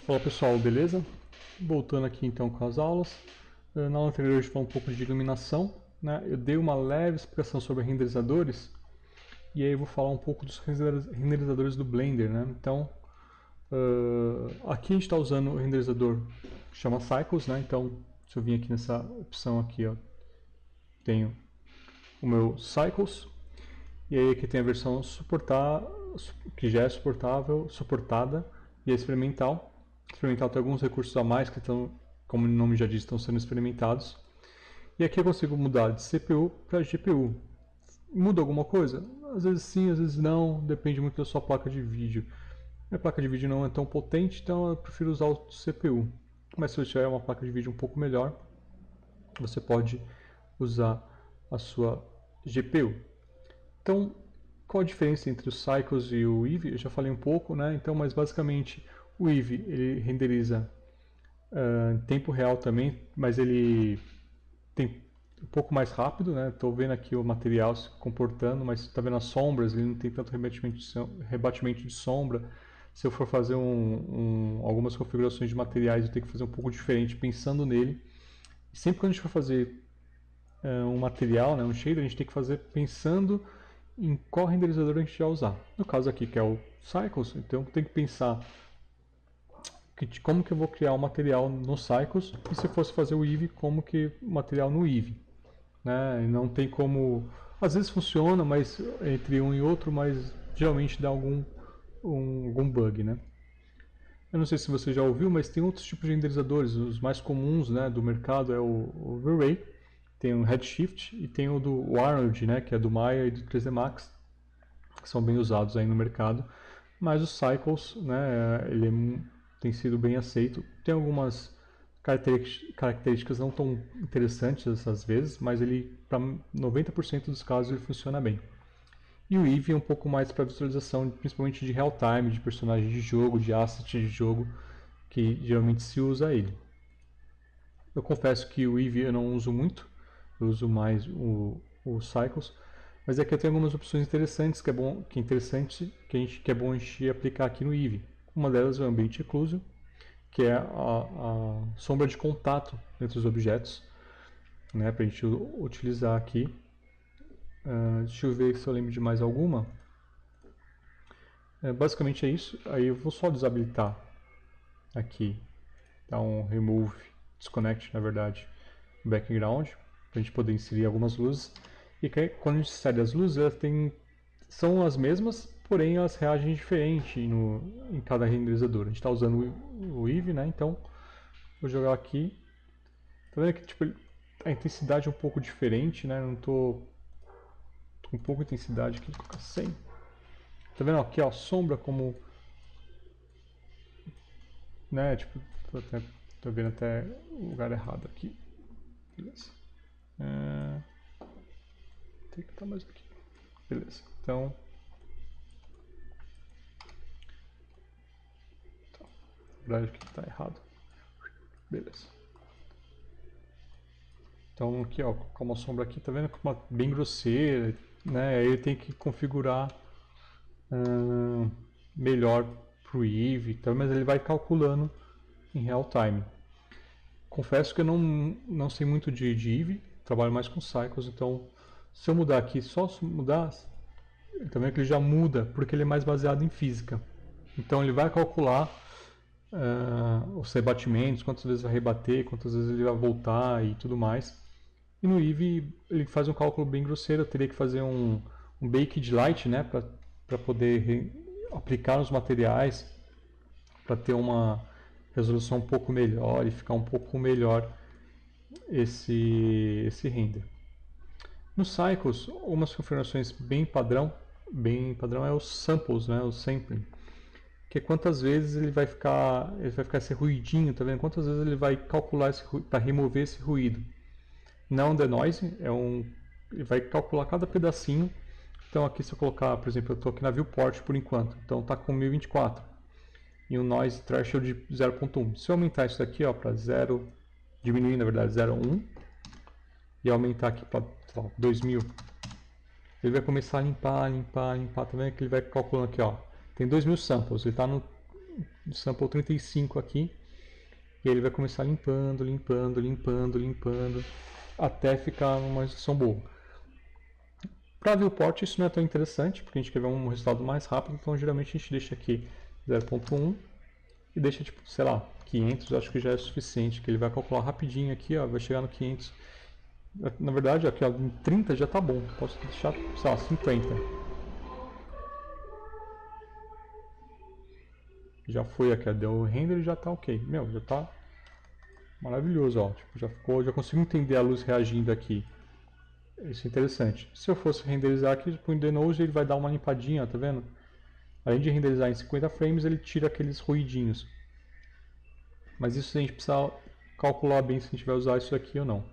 Olá pessoal, beleza? Voltando aqui então com as aulas. Na aula anterior a gente falou um pouco de iluminação, né? Eu dei uma leve explicação sobre renderizadores e aí eu vou falar um pouco dos renderizadores do Blender, né? Então, aqui a gente está usando o renderizador que chama Cycles, né? Então, se eu vim aqui nessa opção aqui, ó, tenho o meu Cycles e aí aqui tem a versão que já é suportada e é experimental. Experimental tem alguns recursos a mais que estão, como o nome já diz, estão sendo experimentados. E aqui eu consigo mudar de CPU para GPU. Muda alguma coisa? Às vezes sim, às vezes não, depende muito da sua placa de vídeo. Minha placa de vídeo não é tão potente, então eu prefiro usar o CPU. Mas se você tiver uma placa de vídeo um pouco melhor, você pode usar a sua GPU. Então, qual a diferença entre o Cycles e o Eevee? Eu já falei um pouco, né? Então, mas basicamente o Eevee ele renderiza em tempo real também, mas ele tem um pouco mais rápido, né? Estou vendo aqui o material se comportando, mas está vendo as sombras, ele não tem tanto rebatimento de sombra. Se eu for fazer algumas configurações de materiais, eu tenho que fazer um pouco diferente pensando nele. E sempre que a gente for fazer um material, né, um shader, a gente tem que fazer pensando em qual renderizador a gente vai usar. No caso aqui, que é o Cycles, então tem que pensar como que eu vou criar o material no Cycles e se fosse fazer o Eevee, como que o material no Eevee. Né? E não tem como... Às vezes funciona, mas entre um e outro, mas geralmente dá algum bug, né? Eu não sei se você já ouviu, mas tem outros tipos de renderizadores. Os mais comuns, né, do mercado é o V-Ray, tem o Redshift e tem o do Arnold, né, que é do Maya e do 3D Max, que são bem usados aí no mercado. Mas o Cycles, né, ele tem sido bem aceito. Tem algumas características não tão interessantes às vezes, mas ele, para 90% dos casos, ele funciona bem. E o Eevee é um pouco mais para visualização, principalmente de real time, de personagens de jogo, de assets de jogo, que geralmente se usa ele. Eu confesso que o Eevee eu não uso muito, eu uso mais o Cycles, mas aqui eu tenho algumas opções interessantes que é bom a gente aplicar aqui no Eevee. Uma delas é o Ambient Occlusion, que é a sombra de contato entre os objetos, né, para a gente utilizar aqui. Deixa eu ver se eu lembro de mais alguma. Basicamente é isso. Aí eu vou só desabilitar aqui, dar um remove, disconnect na verdade, background, para a gente poder inserir algumas luzes. E quando a gente insere as luzes, são as mesmas, porém elas reagem diferente em cada renderizador. A gente está usando o Eevee, né? Então vou jogar aqui. Tá vendo que tipo, a intensidade é um pouco diferente, né? Não tô com pouca intensidade aqui, vou colocar 100. Tá vendo aqui, ó, sombra como, né? Tipo, tô vendo até o lugar errado aqui. Beleza. Tem que estar mais aqui. Beleza. Então, na verdade aqui tá errado. Beleza. Então aqui, ó, com uma sombra aqui, tá vendo como bem grosseira, né? Aí tem que configurar melhor pro Eevee, tá? Mas ele vai calculando em real time. Confesso que eu não sei muito de Eevee, trabalho mais com Cycles, então se eu mudar aqui, só se mudar, tá vendo que ele já muda, porque ele é mais baseado em física. Então ele vai calcular os rebatimentos, quantas vezes vai rebater, quantas vezes ele vai voltar e tudo mais. E no Eevee ele faz um cálculo bem grosseiro, eu teria que fazer um baked light, né, para poder aplicar nos materiais, para ter uma resolução um pouco melhor e ficar um pouco melhor esse render. No Cycles, algumas configurações bem padrão é os samples, né, o sampling, que é quantas vezes ele vai ficar esse ruidinho, tá vendo? Quantas vezes ele vai calcular para remover esse ruído. Não the noise, ele vai calcular cada pedacinho. Então aqui se eu colocar, por exemplo, eu estou aqui na viewport por enquanto, então está com 1024 e um noise threshold de 0.1. Se eu aumentar isso daqui para 0, diminuir na verdade 0.1 e aumentar aqui para 2000, ele vai começar a limpar, tá vendo que ele vai calculando aqui, ó, tem 2000 samples, ele está no do sample 35 aqui. E ele vai começar limpando, limpando, limpando, limpando, até ficar numa resolução boa. Para viewport isso não é tão interessante, porque a gente quer ver um resultado mais rápido, então geralmente a gente deixa aqui 0.1 e deixa tipo, sei lá, 500, acho que já é suficiente, que ele vai calcular rapidinho aqui, ó, vai chegar no 500. Na verdade, aqui ó, em 30 já tá bom, posso deixar, sei lá, 50. Já foi aqui, deu o render e já tá ok. Meu, já tá maravilhoso, ó, tipo, já ficou, já consigo entender a luz reagindo aqui. Isso é interessante. Se eu fosse renderizar aqui, põe o Denoise, ele vai dar uma limpadinha, ó, tá vendo? Além de renderizar em 50 frames, ele tira aqueles ruidinhos. Mas isso a gente precisa calcular bem se a gente vai usar isso aqui ou não.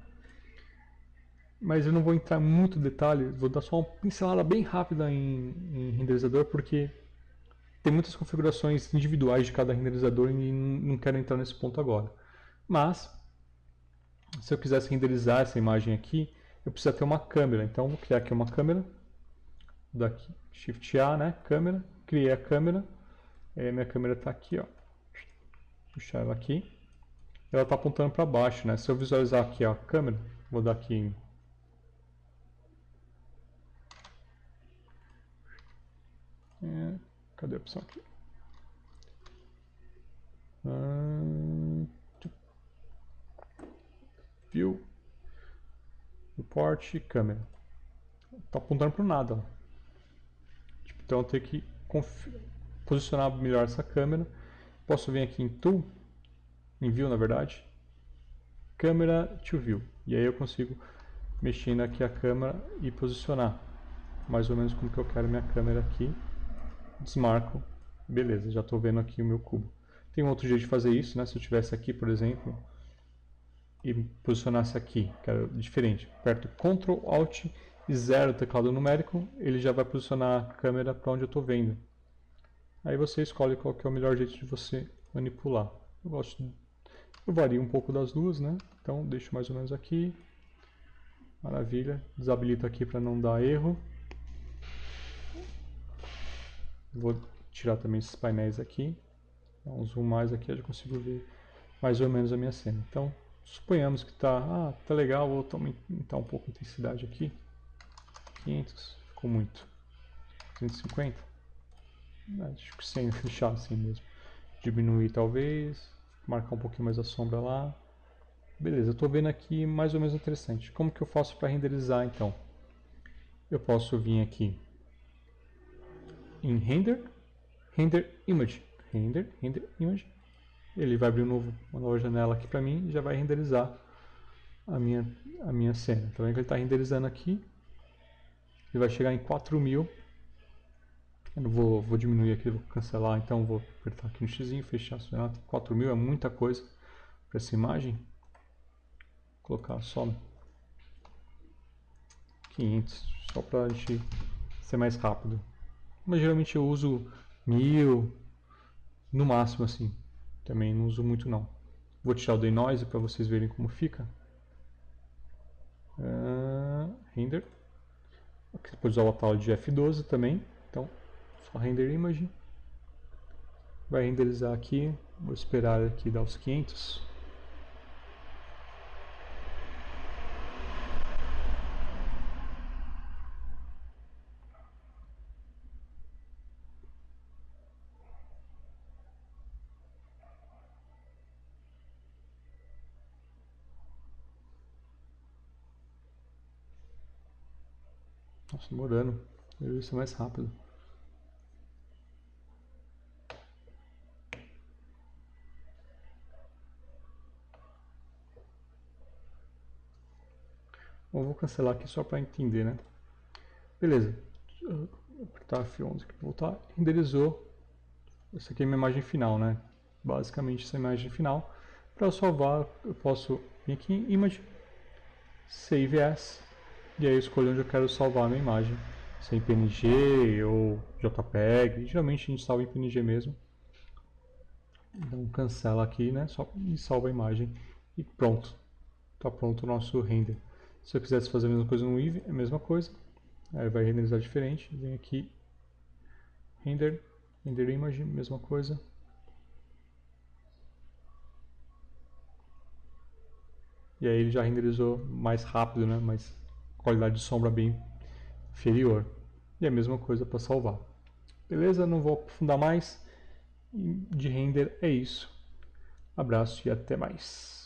Mas eu não vou entrar em muito detalhe, vou dar só uma pincelada bem rápida em renderizador, porque tem muitas configurações individuais de cada renderizador e não quero entrar nesse ponto agora. Mas, se eu quisesse renderizar essa imagem aqui, eu preciso ter uma câmera. Então, vou criar aqui uma câmera. Daqui, Shift A, né? Câmera. Criei a câmera. Minha câmera está aqui, ó. Puxar ela aqui. Ela está apontando para baixo, né? Se eu visualizar aqui a câmera, vou dar aqui em... cadê a opção aqui? View. Report, câmera. Está apontando para o nada, ó. Então eu tenho que posicionar melhor essa câmera. Posso vir aqui em Tool, em View na verdade, Câmera to View. E aí eu consigo mexendo aqui a câmera e posicionar mais ou menos como que eu quero minha câmera aqui. Desmarco, beleza, já estou vendo aqui o meu cubo. Tem um outro jeito de fazer isso, né? Se eu tivesse aqui, por exemplo, e posicionasse aqui, que era diferente. Aperto Ctrl, Alt e 0 teclado numérico, ele já vai posicionar a câmera para onde eu estou vendo. Aí você escolhe qual que é o melhor jeito de você manipular. Eu vario um pouco das duas, né? Então deixo mais ou menos aqui. Maravilha. Desabilito aqui para não dar erro. Vou tirar também esses painéis aqui. Dá um zoom mais aqui, eu já consigo ver mais ou menos a minha cena. Então, suponhamos que tá legal, vou aumentar um pouco a intensidade aqui. 500, ficou muito. 250. Acho que sem deixar assim mesmo. Diminuir talvez, marcar um pouquinho mais a sombra lá. Beleza, eu estou vendo aqui mais ou menos interessante. Como que eu faço para renderizar então? Eu posso vir aqui em Render, Render Image, Render Image. Ele vai abrir uma nova janela aqui para mim e já vai renderizar a minha cena. Tá vendo que ele está renderizando aqui? Ele vai chegar em 4000. Eu não vou diminuir aqui, vou cancelar, então vou apertar aqui no X, fechar. 4000 é muita coisa para essa imagem. Vou colocar só 500, só para a gente ser mais rápido. Mas geralmente eu uso 1000, no máximo assim. Também não uso muito não. Vou tirar o denoise para vocês verem como fica. Render. Aqui você pode usar o atalho de F12 também. Então, só Render Image. Vai renderizar aqui. Vou esperar aqui dar os 500. Nossa, demorando. Deveria ser mais rápido. Bom, vou cancelar aqui só para entender, né? Beleza. Vou apertar F11 aqui para voltar. Renderizou. Essa aqui é a minha imagem final, né? Basicamente essa é a imagem final. Para salvar, eu posso vir aqui em Image, Save As, e aí eu escolho onde eu quero salvar a minha imagem. Se é em PNG ou JPEG, geralmente a gente salva em PNG mesmo. Então cancela aqui, né? Só e salva a imagem e pronto. Está pronto o nosso render. Se eu quisesse fazer a mesma coisa no Eevee, é a mesma coisa. Aí vai renderizar diferente. Vem aqui, Render Image, mesma coisa. e aí ele já renderizou mais rápido, né? Mas qualidade de sombra bem inferior. E a mesma coisa para salvar. Beleza? Não vou aprofundar mais. De render é isso. Abraço e até mais.